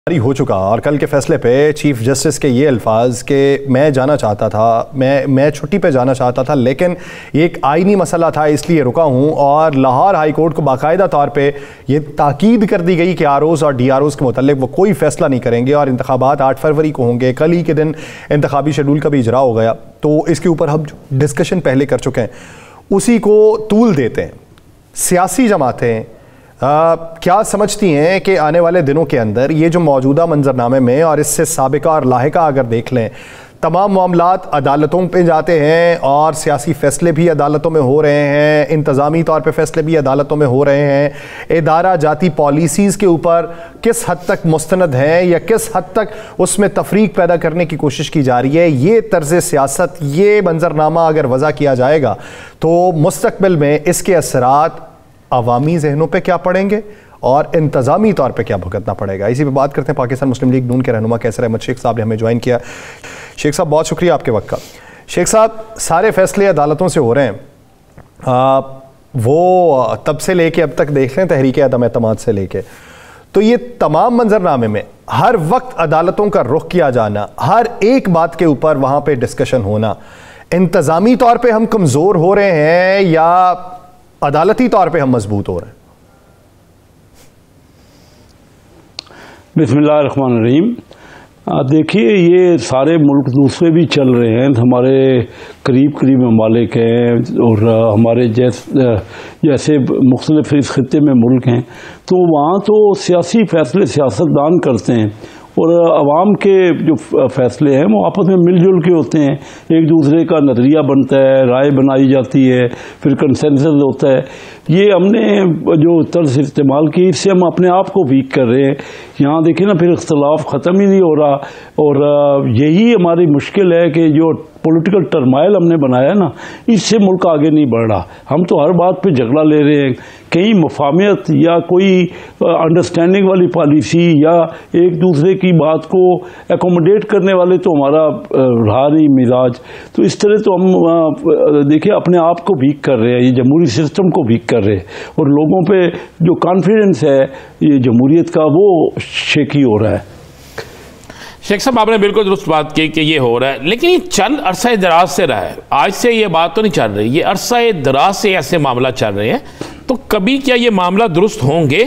हो चुका और कल के फैसले पे चीफ जस्टिस के ये अल्फाज के मैं जाना चाहता था, मैं छुट्टी पे जाना चाहता था, लेकिन ये एक आईनी मसला था इसलिए रुका हूँ। और लाहौर हाई कोर्ट को बाकायदा तौर पे ये ताकीद कर दी गई कि आरओज़ और डीआरओज़ के मुतालिक वो कोई फैसला नहीं करेंगे और इंतखाबात 8 फरवरी को होंगे। कल ही के दिन इंतखाबी शेड्यूल का भी इजरा हो गया, तो इसके ऊपर हम डिस्कशन पहले कर चुके हैं, उसी को तूल देते हैं। सियासी जमातें क्या समझती हैं कि आने वाले दिनों के अंदर ये जो मौजूदा मंजरनामे में और इससे साबिका और लाहिका अगर देख लें, तमाम मामलात अदालतों पे जाते हैं और सियासी फ़ैसले भी अदालतों में हो रहे हैं, इंतज़ामी तौर पे फ़ैसले भी अदालतों में हो रहे हैं। इदारा जाती पॉलिसीज़ के ऊपर किस हद तक मुस्तनद हैं या किस हद तक उसमें तफरीक पैदा करने की कोशिश की जा रही है, ये तर्ज़ सियासत, ये मंजरनामा अगर वज़ा किया जाएगा तो मुस्तक़बिल में इसके असरात अवामी जहनों पे क्या पड़ेंगे और इंतज़ामी तौर पे क्या भुगतना पड़ेगा। इसी पे बात करते हैं। पाकिस्तान मुस्लिम लीग नून के रहनुमा कैसर अहमद शेख साहब ने हमें ज्वाइन किया। शेख साहब बहुत शुक्रिया आपके वक्त का। शेख साहब, सारे फैसले अदालतों से हो रहे हैं, वो तब से लेके अब तक देख लें तहरीक अदम एतमाद से लेके, तो ये तमाम मंजरनामे में हर वक्त अदालतों का रुख किया जाना, हर एक बात के ऊपर वहाँ पर डिस्कशन होना, इंतज़ामी तौर पर हम कमज़ोर हो रहे हैं या अदालती तौर पे हम मजबूत हो रहे हैं? बिस्मिल्लाहिर्रहमानिर्रहीम। देखिए, ये सारे मुल्क दूसरे भी चल रहे हैं, हमारे करीब करीब ममालिक हैं और हमारे जैसे मुख्तलिफ इस खित्ते में मुल्क हैं, तो वहाँ तो सियासी फ़ैसले सियासतदान करते हैं और आवाम के जो फ़ैसले हैं वो आपस में मिलजुल के होते हैं। एक दूसरे का नज़रिया बनता है, राय बनाई जाती है, फिर कंसेंसस होता है। ये हमने जो तर्ज इस्तेमाल की, इससे हम अपने आप को वीक कर रहे हैं। यहाँ देखिए ना, फिर इख्तलाफ ख़त्म ही नहीं हो रहा और यही हमारी मुश्किल है कि जो पॉलिटिकल टर्माइल हमने बनाया ना, इससे मुल्क आगे नहीं बढ़ रहा। हम तो हर बात पे झगड़ा ले रहे हैं, कहीं मुफाहमत या कोई अंडरस्टैंडिंग वाली पॉलिसी या एक दूसरे की बात को एकोमोडेट करने वाले तो हमारा रहा नहीं मिजाज। तो इस तरह तो हम देखिए अपने आप को वीक कर रहे हैं, ये जमहूरी सिस्टम को वीक कर रहे हैं और लोगों पे जो कॉन्फिडेंस है ये जमहूरियत का वो शेकी हो रहा है। शेख साहब, आपने बिल्कुल दुरुस्त बात की कि ये हो रहा है, लेकिन ये चंद अरसा दराज से रहा है, आज से ये बात तो नहीं चल रही, ये अरसा दराज से ऐसे मामला चल रहे हैं, तो कभी क्या ये मामला दुरुस्त होंगे?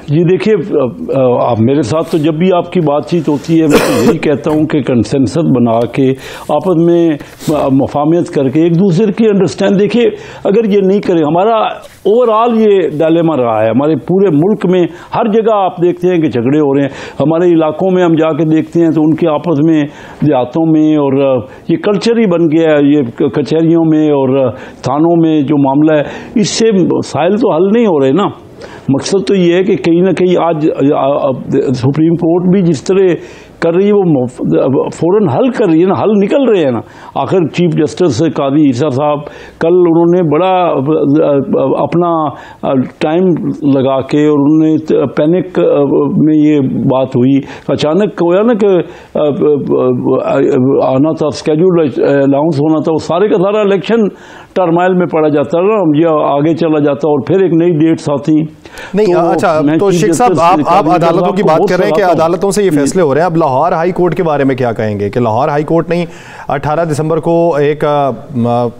जी देखिए, आप मेरे साथ तो जब भी आपकी बातचीत होती है मैं तो यही कहता हूँ कि कंसेंसस बना के आपस में मुफाहमत करके एक दूसरे की अंडरस्टैंड, देखिए अगर ये नहीं करें, हमारा ओवरऑल ये डायलेमा रहा है हमारे पूरे मुल्क में। हर जगह आप देखते हैं कि झगड़े हो रहे हैं, हमारे इलाकों में हम जाके देखते हैं तो उनके आपस में देहातों में, और ये कल्चर ही बन गया है, ये कचहरियों में और थानों में जो मामला है, इससे मसाइल तो हल नहीं हो रहे ना। मकसद तो ये है कि कहीं ना कहीं आज सुप्रीम कोर्ट भी जिस तरह कर रही है वो फ़ौरन हल कर रही है ना, हल निकल रहे हैं ना। आखिर चीफ जस्टिस कादी ईसा साहब कल उन्होंने बड़ा अपना टाइम लगा के और उन्होंने पैनिक में ये बात हुई, अचानक होया ना कि आना था, स्केड्यूल अनाउंस होना था, वो सारे का सारा इलेक्शन टर्माइल में पड़ा जाता है ना, ये आगे चला जाता और फिर एक नई डेट्स आती नहीं। तो, अच्छा, तो शेख साहब आप अदालतों की बात कर रहे हैं कि अदालतों से ये फैसले हो रहे हैं। अब लाहौर हाई कोर्ट के बारे में क्या कहेंगे कि लाहौर हाई कोर्ट ने 18 दिसंबर को एक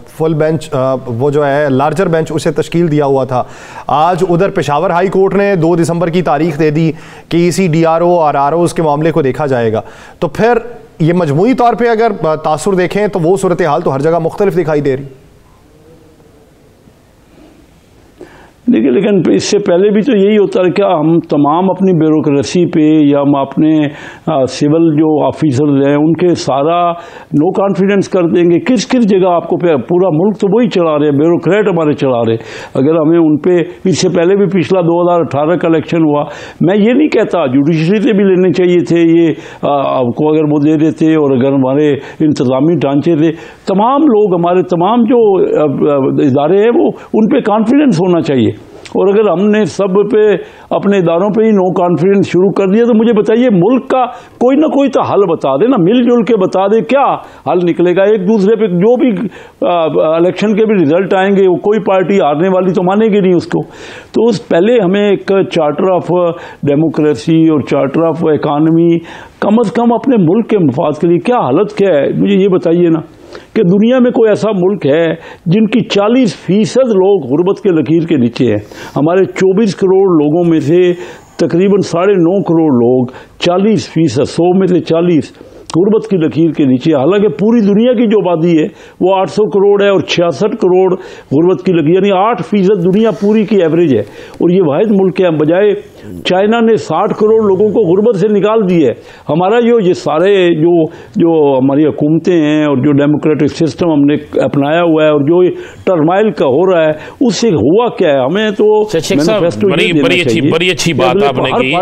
फुल बेंच, वो जो है लार्जर बेंच, उसे तश्कील दिया हुआ था। आज उधर पेशावर हाई कोर्ट ने 2 दिसंबर की तारीख दे दी कि इसी डीआरओ और आरओ के मामले को देखा जाएगा। तो फिर ये मजमूई तौर पर अगर तासुर देखें तो वो सूरत हाल तो हर जगह मुख्तलिफ दिखाई दे रही। देखिए, लेकिन इससे पहले भी तो यही होता है, क्या हम तमाम अपनी ब्यूरोक्रेसी पे या हम अपने सिविल जो ऑफिसर्स हैं उनके सारा नो कॉन्फिडेंस कर देंगे? किस किस जगह आपको पूरा मुल्क तो वही चला रहे हैं, ब्यूरोक्रेट हमारे चला रहे। अगर हमें उन पे, इससे पहले भी पिछला 2018 का इलेक्शन हुआ, मैं ये नहीं कहता जुडिशरी से भी लेने चाहिए थे ये आपको, अगर वो दे देते और अगर हमारे इंतज़ामी ढांचे थे, तमाम लोग हमारे तमाम जो इदारे हैं वो उन पर कॉन्फिडेंस होना चाहिए। और अगर हमने सब पे अपने इदारों पे ही नो कॉन्फिडेंस शुरू कर दिया तो मुझे बताइए मुल्क का कोई ना कोई तो हल बता दे ना, मिलजुल के बता दे क्या हल निकलेगा। एक दूसरे पे जो भी इलेक्शन के भी रिजल्ट आएंगे वो कोई पार्टी हारने वाली तो मानेगी नहीं उसको। तो उस पहले हमें एक चार्टर ऑफ डेमोक्रेसी और चार्टर ऑफ इकानमी कम से कम अपने मुल्क के मफाद के लिए क्या हालत क्या है मुझे ये बताइए ना, कि दुनिया में कोई ऐसा मुल्क है जिनकी 40% लोग गुर्बत के लकीर के नीचे हैं। हमारे 24 करोड़ लोगों में से तकरीबन 9.5 करोड़ लोग 40%, 100 में से 40 गुर्बत की लकीर के नीचे। हालांकि पूरी दुनिया की जो आबादी है वो 800 करोड़ है और 66 करोड़ गुर्बत की लकीर, यानी 8% दुनिया पूरी की एवरेज है। और ये वाहिद मुल्क है, बजाय चाइना ने 60 करोड़ लोगों को गुर्बत से निकाल दिए। हमारा ये सारे जो हमारी हुकूमतें हैं और जो डेमोक्रेटिक सिस्टम हमने अपनाया हुआ है और जो टर्माइल का हो रहा है उससे हुआ क्या है। हमें तो बड़ी अच्छी बात आपने की।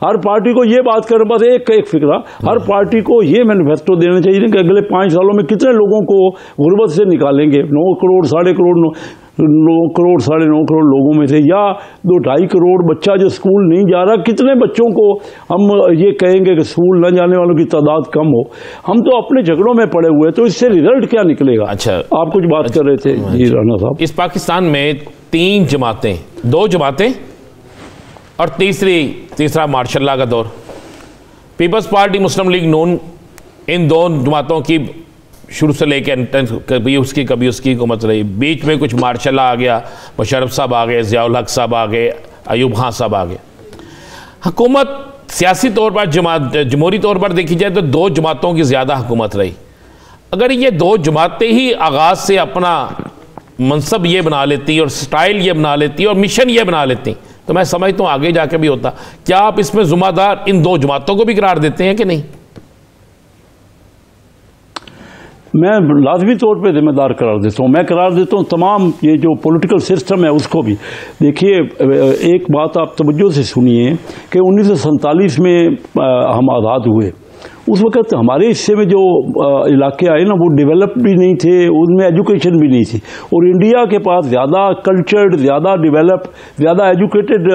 हर पार्टी को ये बात कर, बस एक फिक्रा, हर पार्टी को ये मैनिफेस्टो देना चाहिए कि अगले 5 सालों में कितने लोगों को गुर्बत से निकालेंगे। 9 करोड़, 9.5 करोड़, 9 करोड़, 9.5 करोड़ लोगों में से, या 2-2.5 करोड़ बच्चा जो स्कूल नहीं जा रहा, कितने बच्चों को हम ये कहेंगे कि स्कूल न जाने वालों की तादाद कम हो। हम तो अपने झगड़ों में पड़े हुए, तो इससे रिजल्ट क्या निकलेगा। अच्छा, आप कुछ बात कर रहे थे जी राना साहब। इस पाकिस्तान में 3 जमातें, 2 जमातें और तीसरा मार्शल लॉ का दौर। पीपल्स पार्टी, मुस्लिम लीग नून, इन 2 जमातों की शुरू से लेकर कभी उसकी हुकूमत रही। बीच में कुछ मार्शल लॉ आ गया, मुशर्रफ साहब आ गए, ज़ियाउल हक साहब आ गए, अयूब खान साहब आ गए। हुकूमत सियासी तौर पर जमहूरी तौर पर देखी जाए तो 2 जमातों की ज़्यादा हुकूमत रही। अगर ये 2 जमातें ही आगाज़ से अपना मनसब ये बना लेती और स्टाइल ये बना लेती और मिशन ये बना लेती तो मैं समझता हूँ आगे जाके भी होता। क्या आप इसमें जुम्मेदार इन 2 जमातों को भी करार देते हैं कि नहीं? मैं लाजमी तौर पे जिम्मेदार करार देता हूँ। मैं करार देता हूँ तमाम ये जो पॉलिटिकल सिस्टम है उसको भी। देखिए, एक बात आप तवज्जो से सुनिए कि 1947 में हम आज़ाद हुए। उस वक़्त हमारे हिस्से में जो इलाके आए ना वो डेवलप भी नहीं थे, उनमें एजुकेशन भी नहीं थी। और इंडिया के पास ज़्यादा कल्चर्ड, ज़्यादा डेवलप, ज़्यादा एजुकेटेड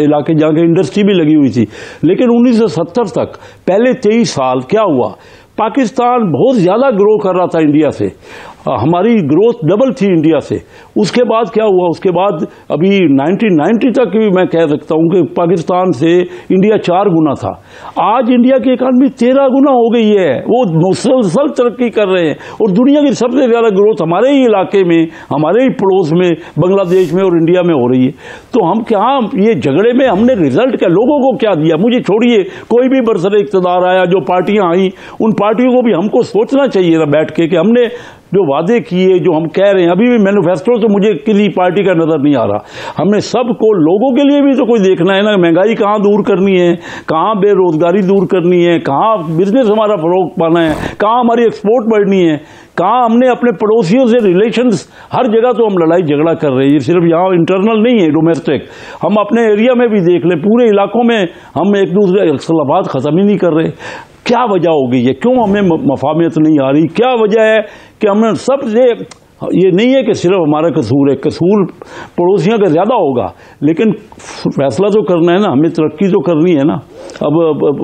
इलाके जहाँ की इंडस्ट्री भी लगी हुई थी। लेकिन 1970 तक पहले 23 साल क्या हुआ, पाकिस्तान बहुत ज़्यादा ग्रो कर रहा था इंडिया से। हमारी ग्रोथ डबल थी इंडिया से। उसके बाद क्या हुआ, उसके बाद अभी 1990 तक भी मैं कह सकता हूं कि पाकिस्तान से इंडिया 4 गुना था। आज इंडिया की इकानमी 13 गुना हो गई है। वो मुसलसल तरक्की कर रहे हैं और दुनिया की सबसे ज़्यादा ग्रोथ हमारे ही इलाके में, हमारे ही पड़ोस में, बांग्लादेश में और इंडिया में हो रही है। तो हम क्या ये झगड़े में हमने रिजल्ट क्या, लोगों को क्या दिया? मुझे छोड़िए, कोई भी बरसरे इक़्तिदार आया, जो पार्टियां आई, उन पार्टियों को भी हमको सोचना चाहिए ना बैठ के कि हमने जो वादे किए, जो हम कह रहे हैं, अभी भी मैनिफेस्टो तो मुझे किसी पार्टी का नजर नहीं आ रहा। हमने सबको, लोगों के लिए भी तो कोई देखना है ना, महंगाई कहाँ दूर करनी है, कहाँ बेरोजगारी दूर करनी है, कहाँ बिजनेस हमारा फरोग पाना है, कहाँ हमारी एक्सपोर्ट बढ़नी है, कहाँ हमने अपने पड़ोसियों से रिलेशंस, हर जगह तो हम लड़ाई झगड़ा कर रहे हैं। ये सिर्फ यहाँ इंटरनल नहीं है, डोमेस्टिक। हम अपने एरिया में भी देख लें, पूरे इलाकों में हम एक दूसरे इख्तिलाफात ख़त्म ही नहीं कर रहे। क्या वजह हो गई है? क्यों हमें मफाहमत नहीं आ रही? क्या वजह है कि हमने सबसे, ये नहीं है कि सिर्फ हमारा कसूर है, कसूर पड़ोसियों का ज़्यादा होगा, लेकिन फैसला तो करना है ना, हमें तरक्की तो करनी है ना। अब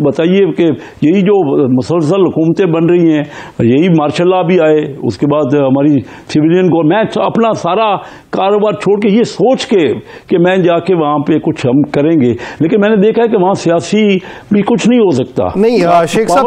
बताइए कि यही जो मुसलसल हुकूमतें बन रही हैं, यही मार्शल लॉ भी आए, उसके बाद हमारी सिविलियन गवर्नमेंट अपना सारा कारोबार छोड़ के ये सोच के कि मैं जाके वहाँ पे कुछ हम करेंगे, लेकिन मैंने देखा है कि वहाँ सियासी भी कुछ नहीं हो सकता। नहीं शेख साहब,